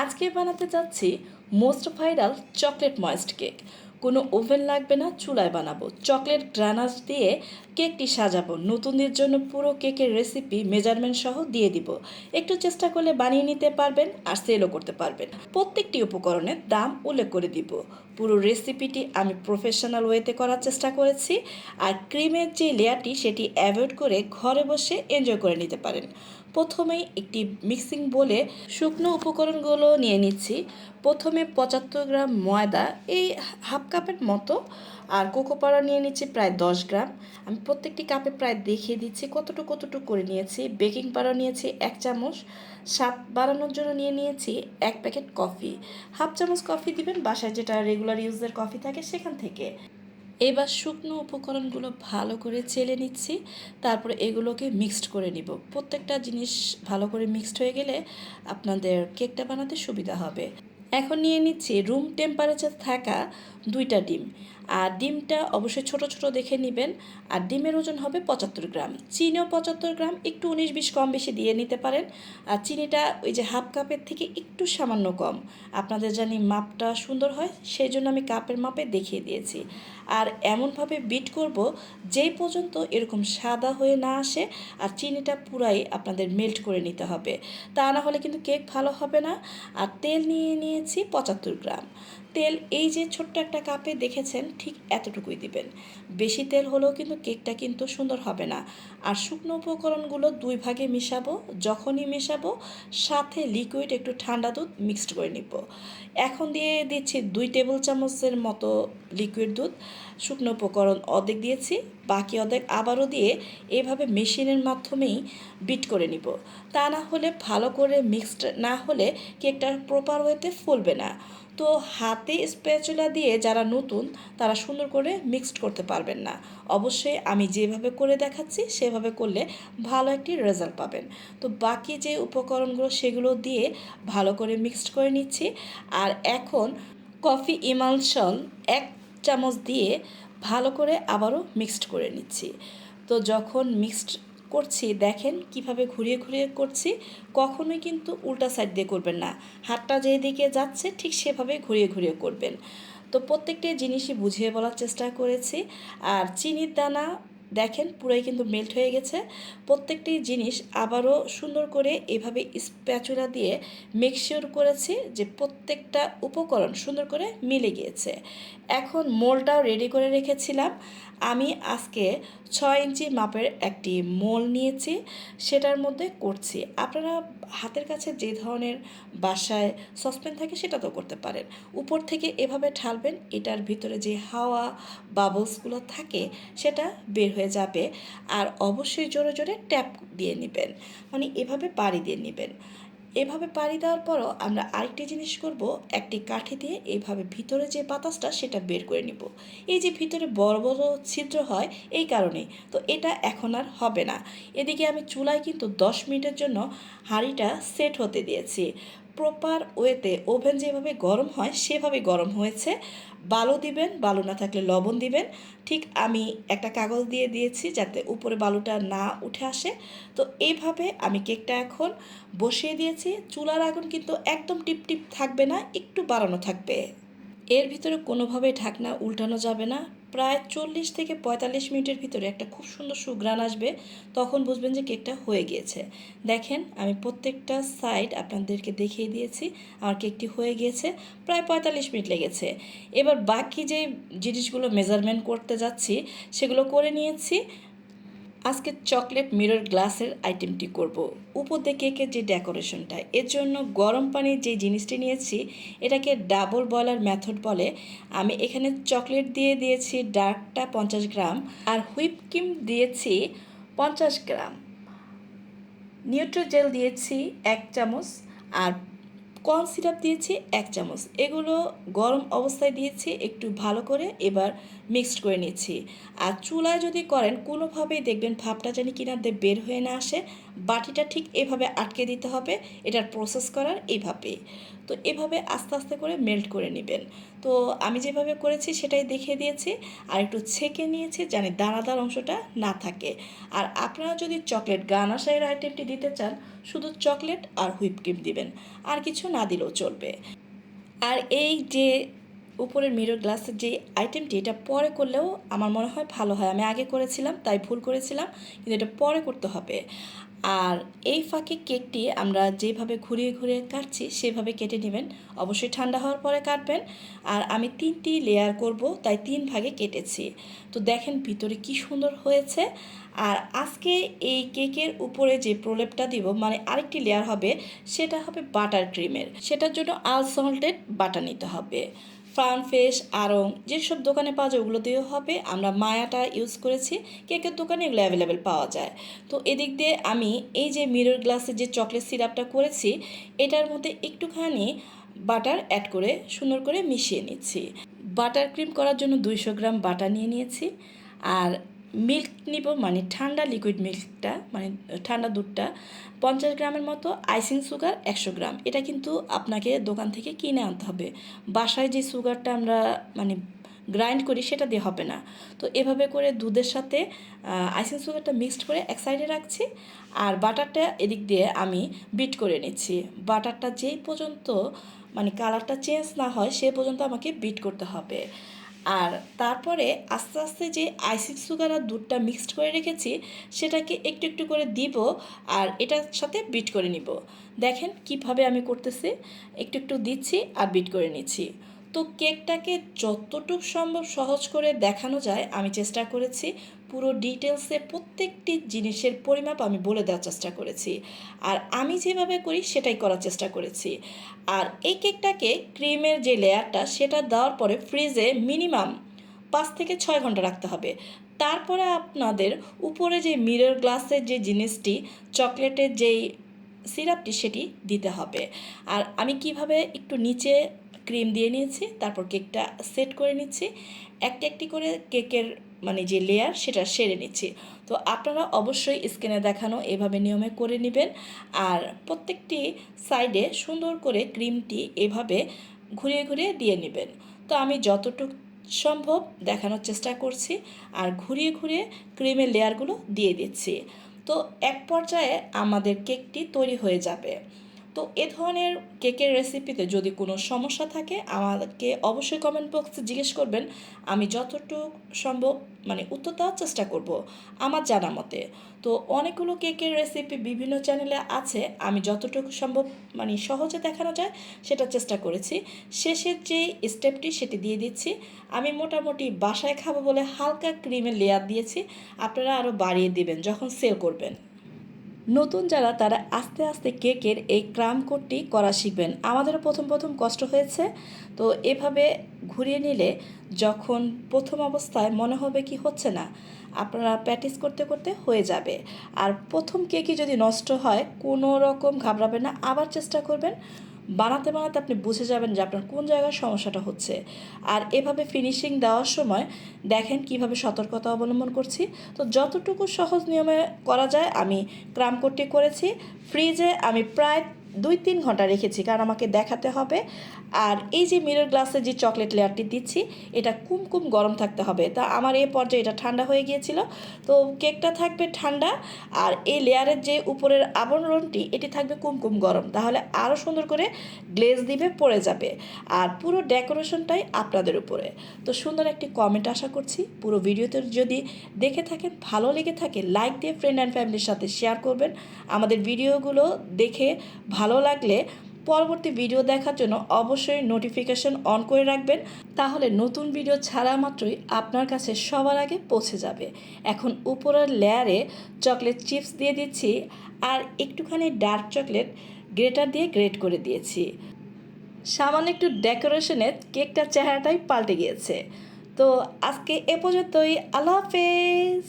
আজকে বানাতে যাচ্ছি most viral chocolate moist cake. কোনো ওভেন লাগবে না, চুলায় বানাবো। চকলেট গ্রানাশ দিয়ে কেকটি সাজাবো। নতুনদের জন্য পুরো কেকের রেসিপি মেজারমেন্ট সহ দিয়ে দিব। একটু চেষ্টা করলে বানিয়ে নিতে পারবেন আর সেলও করতে পারবেন। প্রত্যেকটি উপকরণের দাম উল্লেখ করে দিব। পুরো রেসিপিটি আমি প্রফেশনাল ওয়েতে করার চেষ্টা করেছি। আর ক্রিমের যে লেয়ারটি সেটি অ্যাভয়েড করে ঘরে বসে এনজয় করে নিতে পারেন। প্রথমেই একটি মিক্সিং বোলে শুকনো উপকরণগুলো নিয়ে নিচ্ছি। প্রথমে 75 গ্রাম ময়দা, এই হাফ কাপের মতো, আর কোকো পাউডার নিয়ে নিচ্ছি প্রায় 10 গ্রাম। আমি প্রত্যেকটি কাপে প্রায় দেখিয়ে দিচ্ছি কতটুকু করে নিয়েছি। বেকিং পাউডার নিয়েছি 1 চামচ। স্বাদ বাড়ানোর জন্য নিয়ে নিয়েছি 1 প্যাকেট কফি। হাফ চামচ কফি দিবেন বাসায় যেটা রেগুলার ইউজের কফি থাকে সেখান থেকে। এবার শুকনো উপকরণগুলো ভালো করে চেলে নিচ্ছি, তারপরে এগুলোকে মিক্সড করে নিব। প্রত্যেকটা জিনিস ভালো করে মিক্সড হয়ে গেলে আপনাদের কেকটা বানাতে সুবিধা হবে। এখন নিয়ে নিচ্ছি রুম টেম্পারেচার থাকা 2টা ডিম। আর ডিমটা অবশ্যই ছোট ছোট দেখে নেবেন। আর ডিমের ওজন হবে 75 গ্রাম। চিনিও 75 গ্রাম, একটু 19-20 কম বেশি দিয়ে নিতে পারেন। আর চিনিটা ওই যে হাফ কাপের থেকে একটু সামান্য কম। আপনাদের জানি মাপটা সুন্দর হয়, সেই জন্য আমি কাপের মাপে দেখিয়ে দিয়েছি। আর এমনভাবে বিট করব যেই পর্যন্ত এরকম সাদা হয়ে না আসে, আর চিনিটা পুরাই আপনাদের মেল্ট করে নিতে হবে, তা না হলে কিন্তু কেক ভালো হবে না। আর তেল নিয়ে নিয়েছি 75 গ্রাম। তেল এই যে ছোট্ট একটা কাপে দেখেছেন ঠিক এতটুকুই দিবেন। বেশি তেল হলেও কিন্তু কেকটা কিন্তু সুন্দর হবে না। আর শুকনো উপকরণগুলো 2 ভাগে মিশাবো। যখনই মেশাবো সাথে লিকুইড একটু ঠান্ডা দুধ মিক্সড করে নিব। এখন দিয়ে দিচ্ছি 2 টেবিল চামচের মতো লিকুইড দুধ। শুকনো উপকরণ অর্ধেক দিয়েছি, বাকি অর্ধেক আবারও দিয়ে এভাবে মেশিনের মাধ্যমেই বিট করে নিব। তা না হলে ভালো করে মিক্সড না হলে কেকটা প্রপার ওয়েতে ফুলবে না। তো হাতে স্প্যাচুলা দিয়ে যারা নতুন তারা সুন্দর করে মিক্সড করতে পারবেন না। অবশ্যই আমি যেভাবে করে দেখাচ্ছি সেভাবে করলে ভালো একটি রেজাল্ট পাবেন। তো বাকি যে উপকরণগুলো সেগুলো দিয়ে ভালো করে মিক্সড করে নিচ্ছি। আর এখন কফি ইমালশন 1 চামচ দিয়ে ভালো করে আবারও মিক্সড করে নিচ্ছি। তো যখন মিক্সড করছি দেখেন কিভাবে ঘুরিয়ে ঘুরিয়ে করছি। কখনোই কিন্তু উল্টা সাইড দিয়ে করবেন না, হাতটা যেদিকে যাচ্ছে ঠিক সেভাবে ঘুরিয়ে ঘুরিয়ে করবেন। তো প্রত্যেকটি জিনিসই বুঝিয়ে বলার চেষ্টা করেছি। আর চিনির দানা দেখেন পুরাই কিন্তু মেল্ট হয়ে গেছে। প্রত্যেকটি জিনিস আবারও সুন্দর করে এভাবে স্প্যাচুলা দিয়ে মিক্সচার করেছি যে প্রত্যেকটা উপকরণ সুন্দর করে মিলে গিয়েছে। এখন মোলটাও রেডি করে রেখেছিলাম। আমি আজকে 6 ইঞ্চি মাপের একটি মোল নিয়েছি, সেটার মধ্যে করছি। আপনারা হাতের কাছে যে ধরনের বাসায় সসপ্যান থাকে সেটা তো করতে পারেন। উপর থেকে এভাবে ঢালবেন, এটার ভিতরে যে হাওয়া বাবলসগুলো থাকে সেটা বের হয়ে যাবে। আর অবশ্যই জোরে জোরে ট্যাপ দিয়ে নেবেন, মানে এভাবে পাড়ি দিয়ে নেবেন। এভাবে পাড়ি দেওয়ার পরও আমরা আরেকটি জিনিস করব, একটি কাঠি দিয়ে এইভাবে ভিতরে যে বাতাসটা সেটা বের করে নিব। এই যে ভিতরে বড় বড় ছিদ্র হয় এই কারণে, তো এটা এখন আর হবে না। এদিকে আমি চুলায় কিন্তু 10 মিনিটের জন্য হাঁড়িটা সেট হতে দিয়েছি। প্রপার ওয়েতে ওভেন যেভাবে গরম হয় সেভাবে গরম হয়েছে। বালু দিবেন, বালু না থাকলে লবণ দিবেন। ঠিক আমি একটা কাগজ দিয়ে দিয়েছি যাতে উপরে বালুটা না উঠে আসে। তো এইভাবে আমি কেকটা এখন বসিয়ে দিয়েছি। চুলার আগুন কিন্তু একদম টিপটিপ থাকবে না, একটু বাড়ানো থাকবে। এর ভিতরে কোনোভাবে ঢাকনা উল্টানো যাবে না। প্রায় 40 থেকে 45 মিনিটের ভিতরে একটা খুব সুন্দর সুঘ্রাণ আসবে, তখন বুঝবেন যে কেকটা হয়ে গিয়েছে। দেখেন আমি প্রত্যেকটা সাইড আপনাদেরকে দেখিয়ে দিয়েছি, আমার কেকটি হয়ে গিয়েছে। প্রায় 45 মিনিট লেগেছে। এবার বাকি যে জিনিসগুলো মেজারমেন্ট করতে যাচ্ছি সেগুলো করে নিয়েছি। আজকে চকলেট মিরর গ্লাসের আইটেমটি করব। উপর দিয়ে কেকের যে ডেকোরেশনটা, এর জন্য গরম পানির যে জিনিসটি নিয়েছি এটাকে ডাবল বয়লার মেথড বলে। আমি এখানে চকলেট দিয়ে দিয়েছি ডার্কটা 50 গ্রাম, আর হুইপ ক্রিম দিয়েছি 50 গ্রাম, নিউট্রোজেল দিয়েছি 1 চামচ, আর কর্ন সিরাপ দিয়েছি 1 চামচ। এগুলো গরম অবস্থায় দিয়েছি, একটু ভালো করে এবার মিক্সড করে নিচ্ছি। আর চুলায় যদি করেন কোনোভাবেই দেখবেন ভাপটা জানি কিনার দিয়ে বের হয়ে না আসে। বাটিটা ঠিক এভাবে আটকে দিতে হবে, এটার প্রসেস করার এইভাবেই। তো এভাবে আস্তে আস্তে করে মেল্ট করে নেবেন। তো আমি যেভাবে করেছি সেটাই দেখিয়ে দিয়েছি। আর একটু ছেঁকে নিয়েছি জানি দানাদার অংশটা না থাকে। আর আপনারা যদি চকলেট গানাশের আইটেমটি দিতে চান শুধু চকলেট আর হুইপ ক্রিম দিবেন, আর কিছু না দিলেও চলবে। আর এই যে উপরের মিরর গ্লাসের যে আইটেমটি, এটা পরে করলেও আমার মনে হয় ভালো হয়। আমি আগে করেছিলাম তাই ভুল করেছিলাম, কিন্তু এটা পরে করতে হবে। আর এই ফাঁকে কেকটি আমরা যেভাবে ঘুরিয়ে ঘুরিয়ে কাটছি সেভাবে কেটে নেবেন, অবশ্যই ঠান্ডা হওয়ার পরে কাটবেন। আর আমি 3টি লেয়ার করব তাই 3 ভাগে কেটেছি। তো দেখেন ভিতরে কি সুন্দর হয়েছে। আর আজকে এই কেকের উপরে যে প্রলেপটা দিব, মানে আরেকটি লেয়ার হবে, সেটা হবে বাটার ক্রিমের। সেটার জন্য আনসল্টেড বাটার নিতে হবে। ফার্ম ফ্রেশ আড়ং যেসব দোকানে পাওয়া যায় ওগুলো দিয়েও হবে, আমরা মায়াটা ইউজ করেছি, কেকের দোকানে এগুলো অ্যাভেলেবেল পাওয়া যায়। তো এদিক দিয়ে আমি এই যে মিরর গ্লাসে যে চকলেট সিরাপটা করেছি, এটার মধ্যে একটুখানি বাটার অ্যাড করে সুন্দর করে মিশিয়ে নিচ্ছি। বাটার ক্রিম করার জন্য 200 গ্রাম বাটার নিয়ে নিয়েছি। আর মিল্ক নিব, মানে ঠান্ডা লিকুইড মিল্কটা, মানে ঠান্ডা দুধটা 50 গ্রামের মতো। আইসিং সুগার 100 গ্রাম। এটা কিন্তু আপনাকে দোকান থেকে কিনে আনতে হবে, বাসায় যে সুগারটা আমরা মানে গ্রাইন্ড করি সেটা দিয়ে হবে না। তো এভাবে করে দুধের সাথে আইসিং সুগারটা মিক্সড করে এক সাইডে রাখছি, আর বাটারটা এদিক দিয়ে আমি বিট করে নিচ্ছি। বাটারটা যেই পর্যন্ত মানে কালারটা চেঞ্জ না হয় সে পর্যন্ত আমাকে বিট করতে হবে। আর তারপরে আস্তে আস্তে যে আইসিং সুগার আর দুধটা মিক্সড করে রেখেছি সেটাকে একটু একটু করে দিব, আর এটার সাথে বিট করে নিব। দেখেন কিভাবে আমি করতেছি, একটু একটু দিচ্ছি আর বিট করে নিচ্ছি। তো কেকটাকে যতটুকু সম্ভব সহজ করে দেখানো যায় আমি চেষ্টা করেছি। পুরো ডিটেলসে প্রত্যেকটি জিনিসের পরিমাপ আমি বলে দেওয়ার চেষ্টা করেছি, আর আমি যেভাবে করি সেটাই করার চেষ্টা করেছি। আর এই কেকটাকে ক্রিমের যে লেয়ারটা সেটা দেওয়ার পরে ফ্রিজে মিনিমাম 5 থেকে 6 ঘন্টা রাখতে হবে। তারপরে আপনাদের উপরে যে মিরর গ্লাসের যে জিনিসটি, চকলেটের যেই সিরাপটি, সেটি দিতে হবে। আর আমি কিভাবে একটু নিচে ক্রিম দিয়ে নিয়েছি, তারপর কেকটা সেট করে নিচ্ছি, একটি একটি করে কেকের মানে যে লেয়ার সেটা সেরে নিচ্ছি। তো আপনারা অবশ্যই স্ক্রিনে দেখানো এভাবে নিয়মে করে নেবেন। আর প্রত্যেকটি সাইডে সুন্দর করে ক্রিমটি এভাবে ঘুরিয়ে ঘুরিয়ে দিয়ে নেবেন। তো আমি যতটুকু সম্ভব দেখানোর চেষ্টা করছি, আর ঘুরিয়ে ঘুরিয়ে ক্রিমের লেয়ারগুলো দিয়ে দিচ্ছি। তো এক পর্যায়ে আমাদের কেকটি তৈরি হয়ে যাবে। তো এ ধরনের কেকের রেসিপিতে যদি কোনো সমস্যা থাকে আমাকে অবশ্যই কমেন্ট বক্সে জিজ্ঞেস করবেন, আমি যতটুকু সম্ভব মানে উত্তর দেওয়ার চেষ্টা করব আমার জানা মতে। তো অনেকগুলো কেকের রেসিপি বিভিন্ন চ্যানেলে আছে, আমি যতটুকু সম্ভব মানে সহজে দেখানো যায় সেটা চেষ্টা করেছি। শেষের যে স্টেপটি সেটি দিয়ে দিচ্ছি। আমি মোটামুটি বাসায় খাবো বলে হালকা ক্রিমের লেয়ার দিয়েছি, আপনারা আরও বাড়িয়ে দিবেন যখন সেল করবেন। নতুন যারা তারা আস্তে আস্তে কেকের এই ক্রাম কোটটি করা শিখবেন। আমাদেরও প্রথম প্রথম কষ্ট হয়েছে। তো এভাবে ঘুরিয়ে নিলে যখন প্রথম অবস্থায় মনে হবে কি হচ্ছে না, আপনারা প্র্যাকটিস করতে করতে হয়ে যাবে। আর প্রথম কেকই যদি নষ্ট হয় কোনো রকম ঘাবড়াবেন না, আবার চেষ্টা করবেন। বানাতে বানাতে আপনি বুঝে যাবেন যে আপনার কোন জায়গায় সমস্যাটা হচ্ছে। আর এভাবে ফিনিশিং দেওয়ার সময় দেখেন কিভাবে সতর্কতা অবলম্বন করছি। তো যতটুকু সহজ নিয়মে করা যায় আমি ক্রাম কোটটি করেছি। ফ্রিজে আমি প্রায় 2-3 ঘন্টা রেখেছি, কারণ আমাকে দেখাতে হবে। আর এই যে মিরর গ্লাসে যে চকলেট লেয়ারটি দিচ্ছি এটা কুমকুম গরম থাকতে হবে। তা আমার এই পর্যায়ে এটা ঠান্ডা হয়ে গিয়েছিল। তো কেকটা থাকবে ঠান্ডা, আর এই লেয়ারের যে উপরের আবরণটি এটি থাকবে কুমকুম গরম, তাহলে আরও সুন্দর করে গ্লেজ দিবে, পড়ে যাবে। আর পুরো ডেকোরেশনটাই আপনাদের উপরে। তো সুন্দর একটি কমেন্ট আশা করছি। পুরো ভিডিওতে যদি দেখে থাকেন, ভালো লেগে থাকে, লাইক দিয়ে ফ্রেন্ড অ্যান্ড ফ্যামিলির সাথে শেয়ার করবেন। আমাদের ভিডিওগুলো দেখে ভালো লাগলে পরবর্তী ভিডিও দেখার জন্য অবশ্যই নোটিফিকেশন অন করে রাখবেন, তাহলে নতুন ভিডিও ছাড়া মাত্রই আপনার কাছে সবার আগে পৌঁছে যাবে। এখন উপরের লেয়ারে চকলেট চিপস দিয়ে দিচ্ছি, আর একটুখানি ডার্ক চকলেট গ্রেটার দিয়ে গ্রেট করে দিয়েছি। সামান্য একটু ডেকোরেশনে কেকটার চেহারাটাই পাল্টে গিয়েছে। তো আজকে এ পর্যন্তই। আল্লাহ হাফেজ।